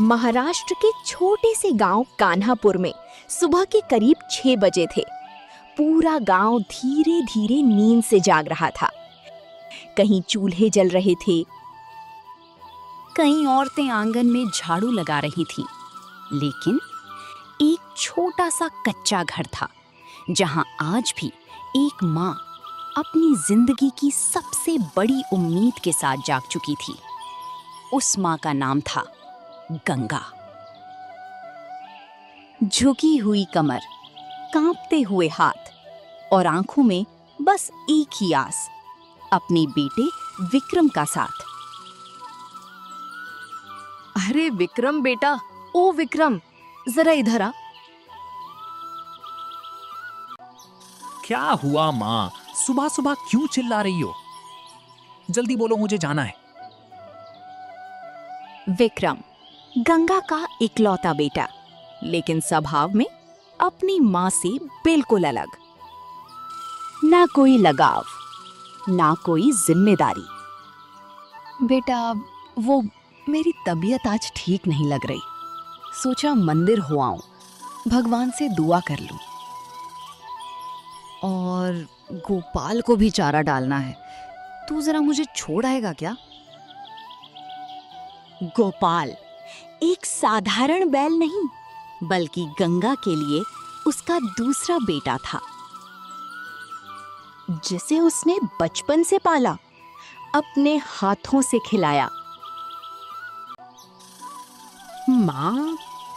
महाराष्ट्र के छोटे से गांव कान्हापुर में सुबह के करीब 6 बजे थे। पूरा गांव धीरे धीरे नींद से जाग रहा था। कहीं चूल्हे जल रहे थे, कहीं औरतें आंगन में झाड़ू लगा रही थीं। लेकिन एक छोटा सा कच्चा घर था जहां आज भी एक माँ अपनी जिंदगी की सबसे बड़ी उम्मीद के साथ जाग चुकी थी। उस माँ का नाम था गंगा। झुकी हुई कमर, कांपते हुए हाथ और आंखों में बस एक ही आस, अपने बेटे विक्रम का साथ। अरे विक्रम बेटा, ओ विक्रम, जरा इधर आ। क्या हुआ माँ? सुबह सुबह क्यों चिल्ला रही हो? जल्दी बोलो, मुझे जाना है। विक्रम गंगा का इकलौता बेटा, लेकिन स्वभाव में अपनी माँ से बिल्कुल अलग। ना कोई लगाव, ना कोई जिम्मेदारी। बेटा, वो मेरी तबीयत आज ठीक नहीं लग रही। सोचा मंदिर हो आऊं, भगवान से दुआ कर लूं। और गोपाल को भी चारा डालना है। तू जरा मुझे छोड़ आएगा क्या? गोपाल एक साधारण बैल नहीं, बल्कि गंगा के लिए उसका दूसरा बेटा था, जिसे उसने बचपन से पाला, अपने हाथों से खिलाया। माँ,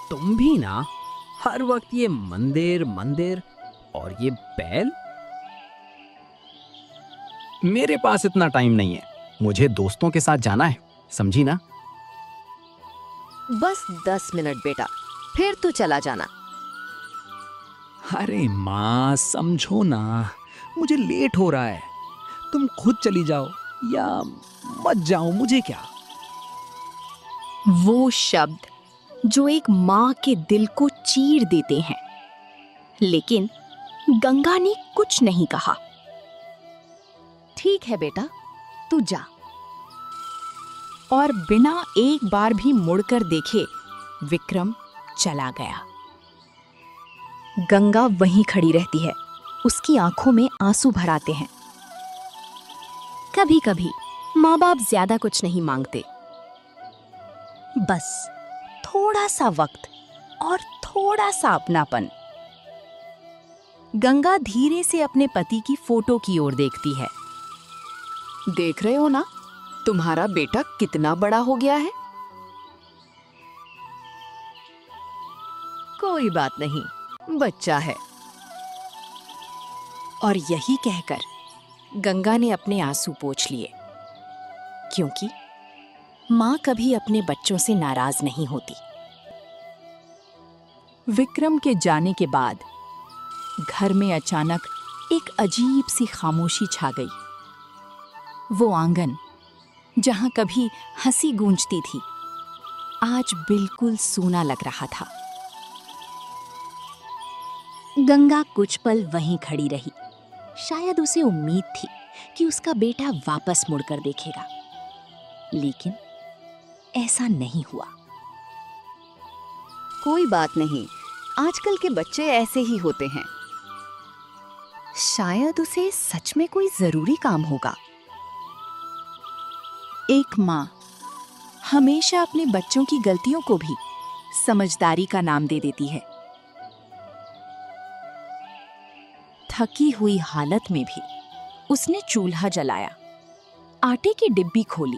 तुम भी ना हर वक्त ये मंदिर मंदिर और ये बैल। मेरे पास इतना टाइम नहीं है, मुझे दोस्तों के साथ जाना है, समझी ना? बस 10 मिनट बेटा, फिर तू चला जाना। अरे माँ, समझो ना, मुझे लेट हो रहा है। तुम खुद चली जाओ या मत जाओ, मुझे क्या। वो शब्द जो एक माँ के दिल को चीर देते हैं। लेकिन गंगा ने कुछ नहीं कहा। ठीक है बेटा, तू जा। और बिना एक बार भी मुड़कर देखे विक्रम चला गया। गंगा वहीं खड़ी रहती है, उसकी आंखों में आंसू भर आते हैं। कभी कभी माँ बाप ज्यादा कुछ नहीं मांगते, बस थोड़ा सा वक्त और थोड़ा सा अपनापन। गंगा धीरे से अपने पति की फोटो की ओर देखती है। देख रहे हो ना, तुम्हारा बेटा कितना बड़ा हो गया है। कोई बात नहीं, बच्चा है। और यही कहकर गंगा ने अपने आंसू पोंछ लिए, क्योंकि माँ कभी अपने बच्चों से नाराज नहीं होती। विक्रम के जाने के बाद घर में अचानक एक अजीब सी खामोशी छा गई। वो आंगन जहां कभी हंसी गूंजती थी, आज बिल्कुल सूना लग रहा था। गंगा कुछ पल वहीं खड़ी रही। शायद उसे उम्मीद थी कि उसका बेटा वापस मुड़कर देखेगा, लेकिन ऐसा नहीं हुआ। कोई बात नहीं, आजकल के बच्चे ऐसे ही होते हैं। शायद उसे सच में कोई जरूरी काम होगा। एक माँ हमेशा अपने बच्चों की गलतियों को भी समझदारी का नाम दे देती है। थकी हुई हालत में भी उसने चूल्हा जलाया, आटे की डिब्बी खोली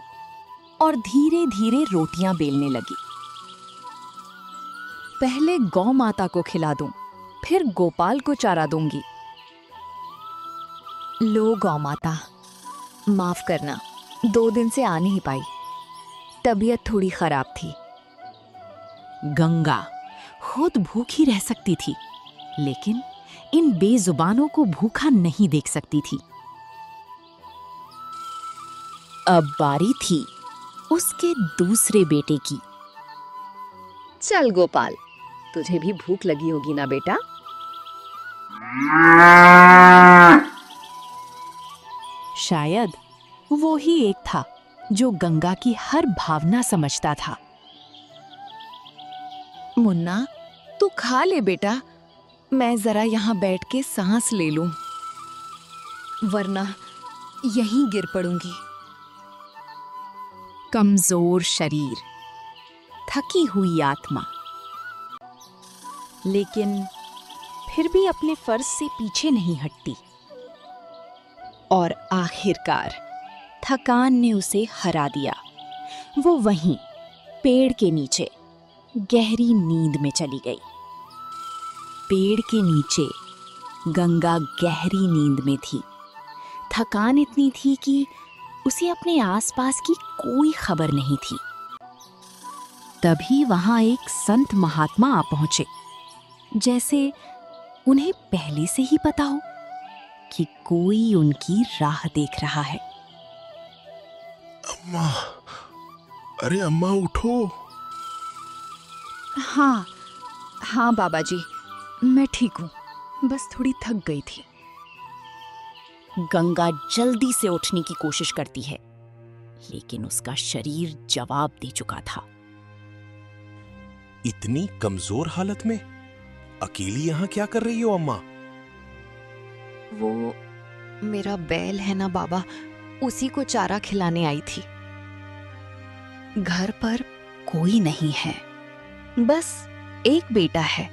और धीरे धीरे रोटियां बेलने लगी। पहले गौ माता को खिला दूं, फिर गोपाल को चारा दूंगी। लो गौ माता, माफ करना, 2 दिन से आ नहीं पाई। तबीयत थोड़ी खराब थी। गंगा खुद भूखी रह सकती थी, लेकिन इन बेजुबानों को भूखा नहीं देख सकती थी। अब बारी थी उसके दूसरे बेटे की। चल गोपाल, तुझे भी भूख लगी होगी ना बेटा? शायद वो ही एक था जो गंगा की हर भावना समझता था। मुन्ना, तू खा ले बेटा, मैं जरा यहाँ बैठ के सांस ले लूं, वरना यहीं गिर पड़ूंगी। कमजोर शरीर, थकी हुई आत्मा, लेकिन फिर भी अपने फर्ज से पीछे नहीं हटती। और आखिरकार थकान ने उसे हरा दिया। वो वहीं पेड़ के नीचे गहरी नींद में चली गई। पेड़ के नीचे गंगा गहरी नींद में थी। थकान इतनी थी कि उसे अपने आसपास की कोई खबर नहीं थी। तभी वहां एक संत महात्मा आ पहुंचे, जैसे उन्हें पहले से ही पता हो कि कोई उनकी राह देख रहा है। अम्मा, अरे अम्मा उठो। हाँ हाँ बाबा जी, मैं ठीक हूँ, बस थोड़ी थक गई थी। गंगा जल्दी से उठने की कोशिश करती है, लेकिन उसका शरीर जवाब दे चुका था। इतनी कमजोर हालत में अकेली यहाँ क्या कर रही हो अम्मा? वो मेरा बैल है ना बाबा, उसी को चारा खिलाने आई थी। घर पर कोई नहीं है, बस एक बेटा है,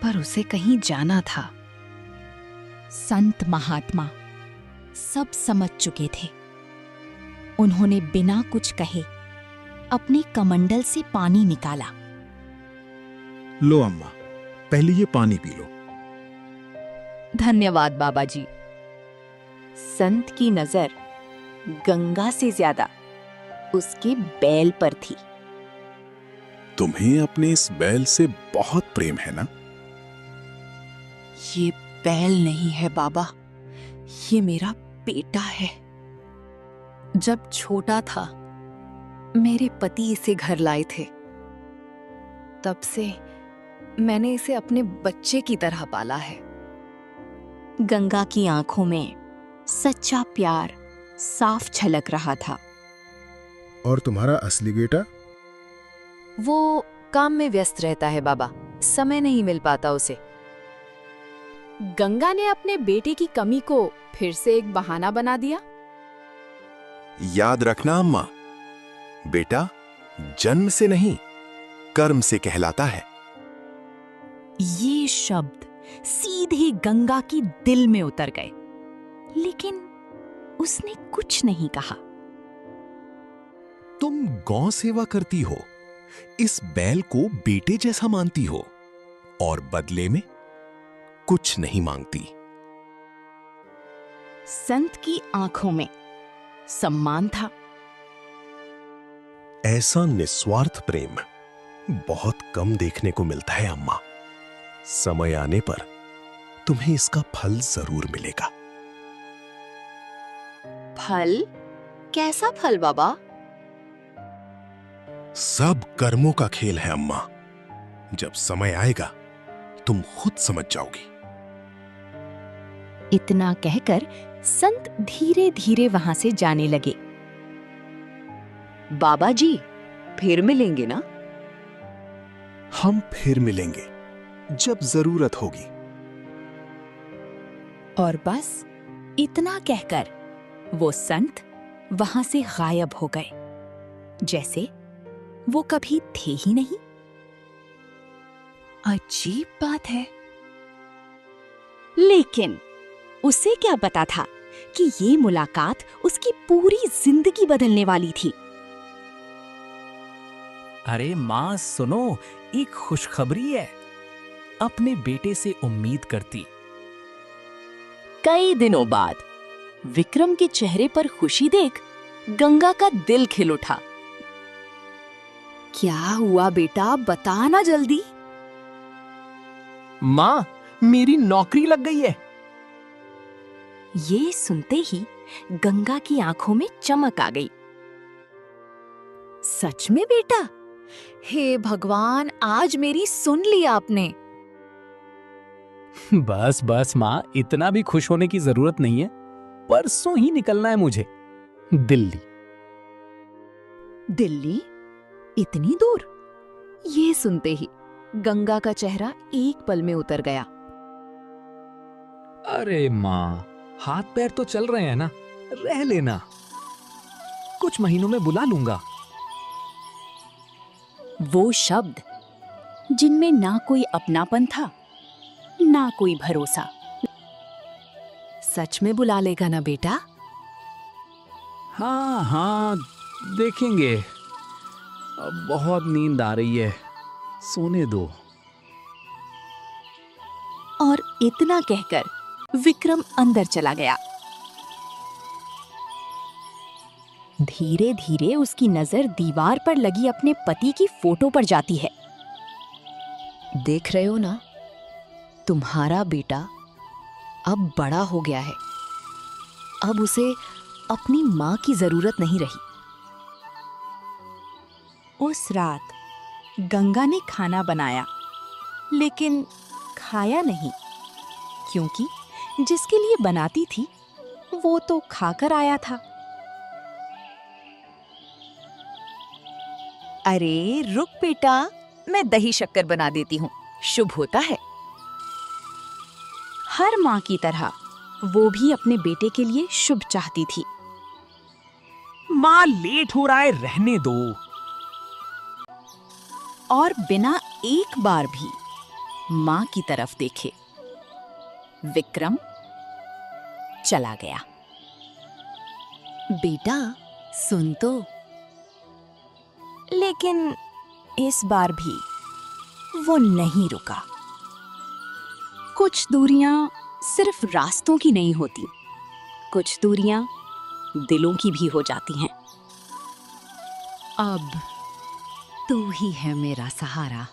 पर उसे कहीं जाना था। संत महात्मा सब समझ चुके थे। उन्होंने बिना कुछ कहे अपने कमंडल से पानी निकाला। लो अम्मा, पहले ये पानी पी लो। धन्यवाद बाबा जी। संत की नजर गंगा से ज्यादा उसके बैल पर थी। तुम्हें अपने इस बैल से बहुत प्रेम है ना? ये बैल नहीं है बाबा, ये मेरा बेटा है। जब छोटा था मेरे पति इसे घर लाए थे, तब से मैंने इसे अपने बच्चे की तरह पाला है। गंगा की आंखों में सच्चा प्यार साफ झलक रहा था। और तुम्हारा असली बेटा? वो काम में व्यस्त रहता है बाबा, समय नहीं मिल पाता उसे। गंगा ने अपने बेटे की कमी को फिर से एक बहाना बना दिया। याद रखना अम्मा, बेटा जन्म से नहीं, कर्म से कहलाता है। ये शब्द सीधे गंगा की दिल में उतर गए, लेकिन उसने कुछ नहीं कहा। तुम गौ सेवा करती हो, इस बैल को बेटे जैसा मानती हो और बदले में कुछ नहीं मांगती। संत की आंखों में सम्मान था। ऐसा निस्वार्थ प्रेम बहुत कम देखने को मिलता है अम्मा। समय आने पर तुम्हें इसका फल जरूर मिलेगा। फल? कैसा फल बाबा? सब कर्मों का खेल है अम्मा। जब समय आएगा तुम खुद समझ जाओगी। इतना कहकर संत धीरे धीरे वहां से जाने लगे। बाबा जी, फिर मिलेंगे ना? हम फिर मिलेंगे जब जरूरत होगी। और बस इतना कहकर वो संत वहां से गायब हो गए, जैसे वो कभी थे ही नहीं। अजीब बात है, लेकिन उसे क्या पता था कि ये मुलाकात उसकी पूरी जिंदगी बदलने वाली थी। अरे माँ सुनो, एक खुशखबरी है। अपने बेटे से उम्मीद करती। कई दिनों बाद विक्रम के चेहरे पर खुशी देख गंगा का दिल खिल उठा। क्या हुआ बेटा, बता ना जल्दी। माँ, मेरी नौकरी लग गई है। ये सुनते ही गंगा की आंखों में चमक आ गई। सच में बेटा? हे भगवान, आज मेरी सुन ली आपने। बस बस माँ, इतना भी खुश होने की जरूरत नहीं है। परसों ही निकलना है मुझे दिल्ली। दिल्ली? इतनी दूर? ये सुनते ही गंगा का चेहरा एक पल में उतर गया। अरे माँ, हाथ पैर तो चल रहे हैं ना, रह लेना, कुछ महीनों में बुला लूंगा। वो शब्द जिनमें ना कोई अपनापन था, ना कोई भरोसा। सच में बुला लेगा ना बेटा? हाँ हाँ, देखेंगे। अब बहुत नींद आ रही है, सोने दो। और इतना कहकर विक्रम अंदर चला गया। धीरे धीरे उसकी नजर दीवार पर लगी अपने पति की फोटो पर जाती है। देख रहे हो ना, तुम्हारा बेटा अब बड़ा हो गया है। अब उसे अपनी मां की जरूरत नहीं रही। उस रात गंगा ने खाना बनाया, लेकिन खाया नहीं, क्योंकि जिसके लिए बनाती थी वो तो खाकर आया था। अरे रुक बेटा, मैं दही शक्कर बना देती हूँ, शुभ होता है। हर माँ की तरह वो भी अपने बेटे के लिए शुभ चाहती थी। माँ, लेट हो रहा है, रहने दो। और बिना एक बार भी मां की तरफ देखे विक्रम चला गया। बेटा सुन तो। लेकिन इस बार भी वो नहीं रुका। कुछ दूरियां सिर्फ रास्तों की नहीं होती, कुछ दूरियां दिलों की भी हो जाती हैं। अब तू ही है मेरा सहारा।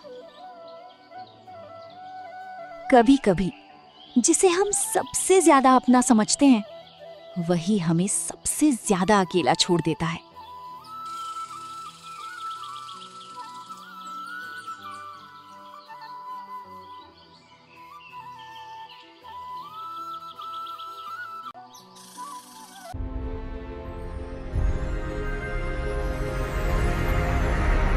कभी कभी जिसे हम सबसे ज्यादा अपना समझते हैं, वही हमें सबसे ज्यादा अकेला छोड़ देता है।